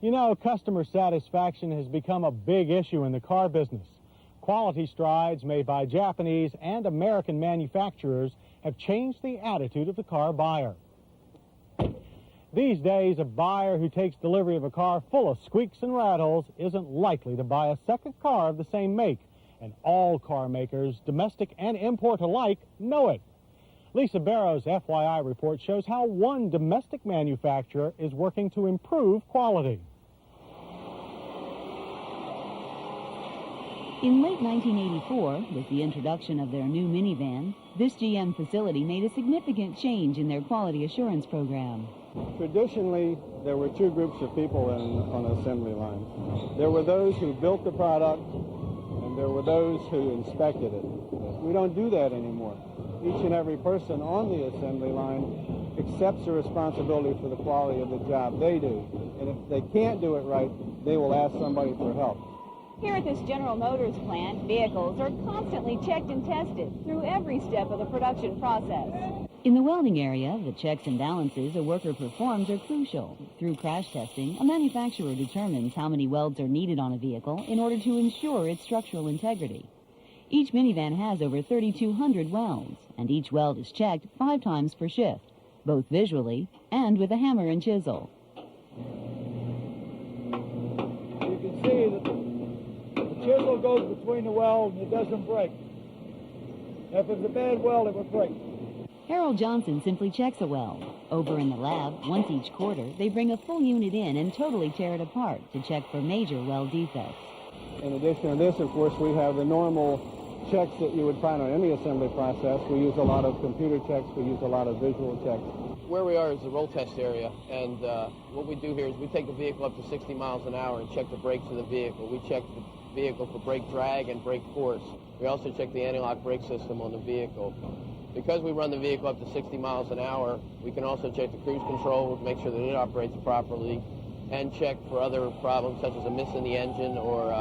You know, customer satisfaction has become a big issue in the car business. Quality strides made by Japanese and American manufacturers have changed the attitude of the car buyer. These days, a buyer who takes delivery of a car full of squeaks and rattles isn't likely to buy a second car of the same make, and all car makers, domestic and import alike, know it. Lisa Barrow's FYI report shows how one domestic manufacturer is working to improve quality. In late 1984, with the introduction of their new minivan, this GM facility made a significant change in their quality assurance program. Traditionally, there were two groups of people on the assembly line. There were those who built the product, and there were those who inspected it. We don't do that anymore. Each and every person on the assembly line accepts the responsibility for the quality of the job they do. And if they can't do it right, they will ask somebody for help. Here at this General Motors plant, vehicles are constantly checked and tested through every step of the production process. In the welding area, the checks and balances a worker performs are crucial. Through crash testing, a manufacturer determines how many welds are needed on a vehicle in order to ensure its structural integrity. Each minivan has over 3,200 welds, and each weld is checked 5 times per shift, both visually and with a hammer and chisel. You can see that the chisel goes between the weld and it doesn't break. If it's a bad weld, it would break. Harold Johnson simply checks a weld. Over in the lab, once each quarter, they bring a full unit in and totally tear it apart to check for major weld defects. In addition to this, of course, we have the normal checks that you would find on any assembly process. We use a lot of computer checks. We use a lot of visual checks. Where we are is the roll test area, and what we do here is we take the vehicle up to 60 miles an hour and check the brakes of the vehicle. We check the vehicle for brake drag and brake force. We also check the anti-lock brake system on the vehicle. Because we run the vehicle up to 60 miles an hour, we can also check the cruise control, make sure that it operates properly, and check for other problems such as a miss in the engine or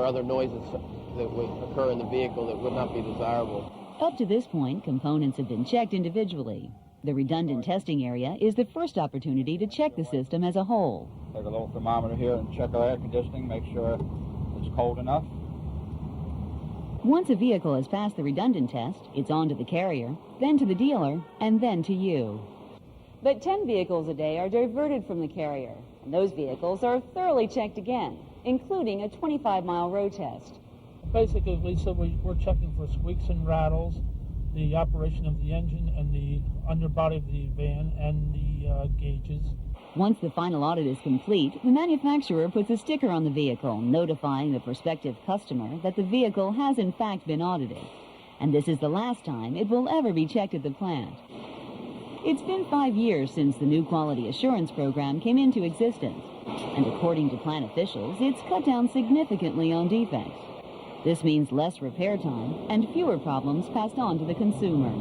other noises that would occur in the vehicle that would not be desirable. Up to this point, components have been checked individually. The redundant testing area is the first opportunity to check the system as a whole. Take a little thermometer here and check our air conditioning, make sure it's cold enough. Once a vehicle has passed the redundant test, it's on to the carrier, then to the dealer, and then to you. But 10 vehicles a day are diverted from the carrier, and those vehicles are thoroughly checked again, including a 25-mile road test. Basically, Lisa, we're checking for squeaks and rattles, the operation of the engine and the underbody of the van, and the gauges. Once the final audit is complete, the manufacturer puts a sticker on the vehicle notifying the prospective customer that the vehicle has in fact been audited. And this is the last time it will ever be checked at the plant. It's been 5 years since the new quality assurance program came into existence. And according to plant officials, it's cut down significantly on defects. This means less repair time and fewer problems passed on to the consumer.